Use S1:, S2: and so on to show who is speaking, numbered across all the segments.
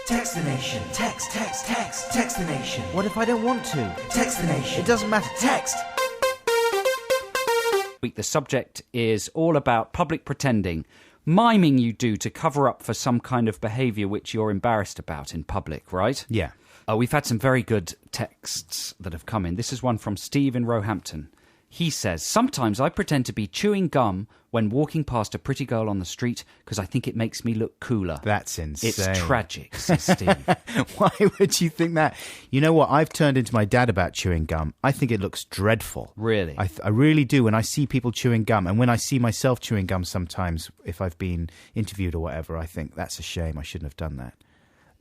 S1: Text the nation. Text the nation.
S2: What if I don't want to?
S1: Text the nation.
S2: It doesn't matter.
S1: Text.
S3: The subject is all about public pretending, miming you do to cover up for some kind of behaviour which you're embarrassed about in public, right?
S2: Yeah.
S3: We've had some very good texts that have come in. This is one from Steve in Roehampton. He says, sometimes I pretend to be chewing gum when walking past a pretty girl on the street because I think it makes me look cooler.
S2: That's insane.
S3: It's tragic, says Steve.
S2: Why would you think that? You know what? I've turned into my dad about chewing gum. I think it looks dreadful.
S3: Really?
S2: I really do. When I see people chewing gum, and when I see myself chewing gum sometimes, if I've been interviewed or whatever, I think that's a shame. I shouldn't have done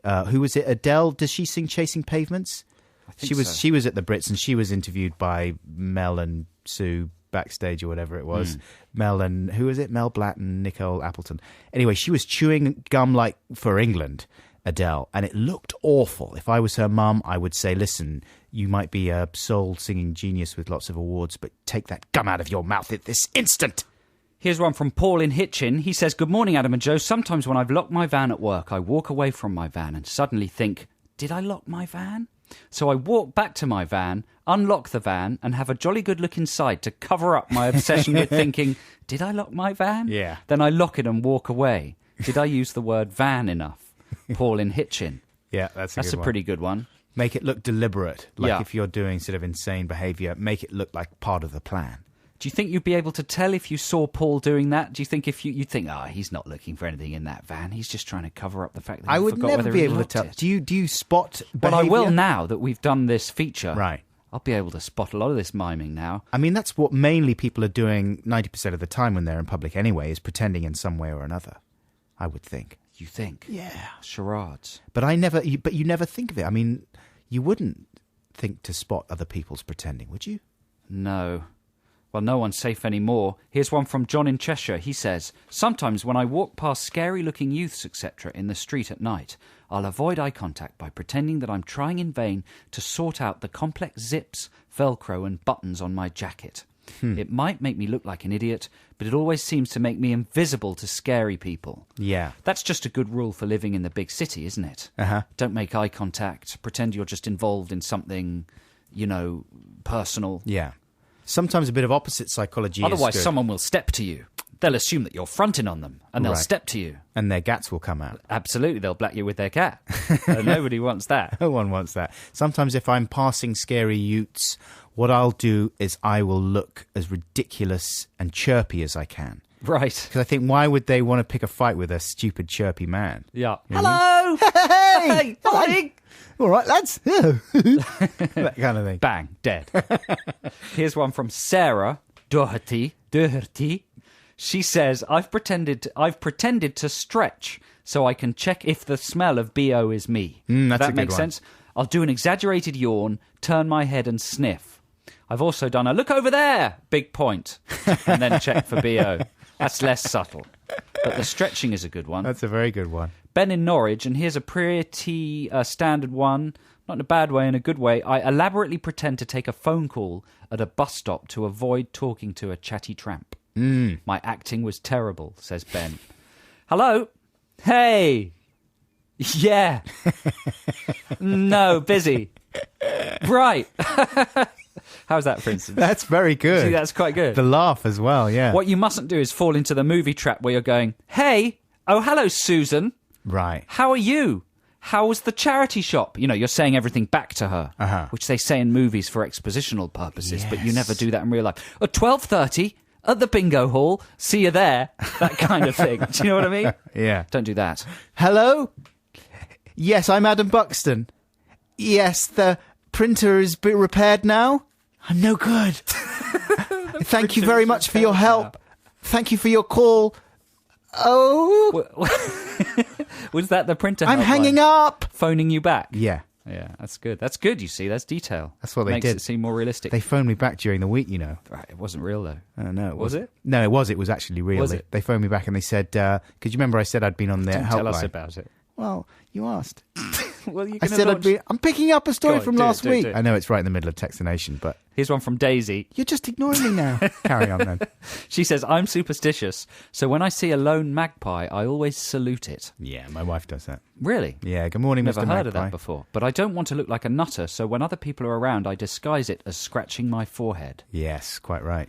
S2: that. Who was it? Adele? Does she sing Chasing Pavements?
S3: I think so.
S2: She was at the Brits and she was interviewed by Mel and Sue backstage or whatever it was. Mel and who was it? Mel Blatt and Nicole Appleton. Anyway, she was chewing gum like for England, Adele, and it looked awful. If I was her mum, I would say, listen, you might be a soul singing genius with lots of awards, but take that gum out of your mouth at this instant.
S3: Here's one from Paul in Hitchin. He says, good morning, Adam and Joe. Sometimes when I've locked my van at work, I walk away from my van and suddenly think, did I lock my van? So I walk back to my van, unlock the van, and have a jolly good look inside to cover up my obsession with thinking, did I lock my van?
S2: Yeah.
S3: Then I lock it and walk away. Did I use the word van enough? Paul in Hitchin.
S2: Yeah, that's
S3: a pretty good one.
S2: Make it look deliberate. Like
S3: Yeah.
S2: if you're doing sort of insane behaviour, make it look like part of the plan.
S3: Do you think you'd be able to tell if you saw Paul doing that? Do you think if you'd think, he's not looking for anything in that van, he's just trying to cover up the fact that he
S2: I would
S3: forgot
S2: never
S3: whether
S2: be
S3: he
S2: able to
S3: locked
S2: tell.
S3: it?
S2: Do you spot
S3: But
S2: behaviour?
S3: I will now that we've done this feature.
S2: Right.
S3: I'll be able to spot a lot of this miming now.
S2: I mean, that's what mainly people are doing 90% of the time when they're in public anyway, is pretending in some way or another, I would think.
S3: You think?
S2: Yeah.
S3: Charades.
S2: But you never think of it. I mean, you wouldn't think to spot other people's pretending, would you?
S3: No. Well, no one's safe anymore. Here's one from John in Cheshire. He says, sometimes when I walk past scary-looking youths, etc., in the street at night, I'll avoid eye contact by pretending that I'm trying in vain to sort out the complex zips, Velcro and buttons on my jacket. It might make me look like an idiot, but it always seems to make me invisible to scary people.
S2: Yeah.
S3: That's just a good rule for living in the big city, isn't it?
S2: Uh-huh.
S3: Don't make eye contact. Pretend you're just involved in something, personal.
S2: Yeah. Sometimes a bit of opposite psychology is
S3: Otherwise,
S2: good.
S3: someone will step to you. They'll assume that you're fronting on them, and they'll
S2: Right.
S3: step to you.
S2: And their gats will come out.
S3: Absolutely, they'll black you with their cat. Nobody wants that.
S2: No one wants that. Sometimes if I'm passing scary youths, what I'll do is I will look as ridiculous and chirpy as I can.
S3: Right.
S2: Because I think, why would they want to pick a fight with a stupid, chirpy man?
S3: Yeah.
S2: You know what
S3: Hello!
S2: Hey!
S3: Morning!
S2: All right, lads. That kind of thing.
S3: Bang, dead. Here's one from Sarah Doherty. She says, I've pretended to stretch so I can check if the smell of BO is me.
S2: That's
S3: that
S2: a good
S3: makes
S2: one.
S3: sense? I'll do an exaggerated yawn, turn my head and sniff. I've also done a look over there, big point, and then check for BO. That's less subtle. But the stretching is a good one.
S2: That's a very good one.
S3: Ben in Norwich, and here's a pretty standard one, not in a bad way, in a good way. I elaborately pretend to take a phone call at a bus stop to avoid talking to a chatty tramp. My acting was terrible, says Ben. Hello? Hey! Yeah. No, busy. Right. How's that, for instance?
S2: That's very good.
S3: See, that's quite good.
S2: The laugh as well, yeah.
S3: What you mustn't do is fall into the movie trap where you're going, hey, oh, hello, Susan.
S2: Right.
S3: How are you? How was the charity shop? You're saying everything back to her, which they say in movies for expositional purposes, but you
S2: Yes.
S3: never do that in real life. At 12:30 at the bingo hall, see you there, that kind of thing. Do you know what I mean?
S2: Yeah.
S3: Don't do that.
S2: Hello? Yes, I'm Adam Buxton. Yes, the printer is repaired now. I'm no good. Thank you very much for your help. Thank you for your call. Oh,
S3: Was that the printer?
S2: I'm
S3: helpline
S2: hanging up.
S3: phoning you back.
S2: Yeah.
S3: Yeah, that's good. That's good, you see. That's detail.
S2: That's what they
S3: Makes
S2: did.
S3: it seem more realistic.
S2: They phoned me back during the week, you know.
S3: Right, it wasn't real, though.
S2: Oh, no, it
S3: Was
S2: wasn't.
S3: it?
S2: No, it was. It was actually real.
S3: Was it?
S2: They phoned me back and they said, because you remember I said I'd been on their
S3: Don't
S2: helpline.
S3: tell us about it.
S2: Well, you asked.
S3: Well, you're
S2: I
S3: gonna
S2: said
S3: launch...
S2: I'm picking up a story
S3: Go on,
S2: from
S3: do it,
S2: last
S3: do it,
S2: week.
S3: do it.
S2: I know it's right in the middle of Textination, but
S3: Here's one from Daisy.
S2: you're just ignoring me now. Carry on then.
S3: She says, I'm superstitious, so when I see a lone magpie, I always salute it.
S2: Yeah, my wife does that.
S3: Really?
S2: Yeah, good morning,
S3: Never
S2: Mr.
S3: heard of
S2: Magpie.
S3: that before. But I don't want to look like a nutter, so when other people are around, I disguise it as scratching my forehead.
S2: Yes, quite right.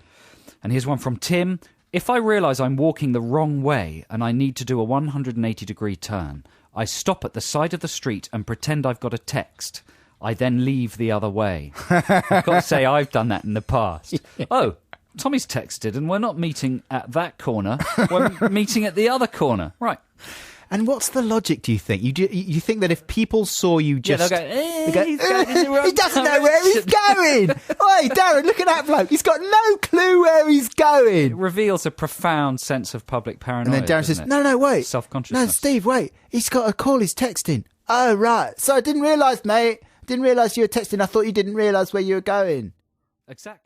S3: And here's one from Tim. If I realise I'm walking the wrong way and I need to do a 180-degree turn, I stop at the side of the street and pretend I've got a text. I then leave the other way. I've got to say, I've done that in the past. Yeah. Oh, Tommy's texted and we're not meeting at that corner. We're meeting at the other corner. Right.
S2: And what's the logic, do you think? You think that if people saw you just...
S3: Yeah, they'll go,
S2: he doesn't know where he's going! Oi, Darren, look at that bloke. He's got no clue where he's
S3: It
S2: going.
S3: reveals a profound sense of public paranoia.
S2: And then Darren says, no, wait.
S3: Self-consciousness.
S2: No, Steve, wait. He's got a call. He's texting. Oh, right. So I didn't realise, mate. Didn't realise you were texting. I thought you didn't realise where you were going.
S3: Exactly.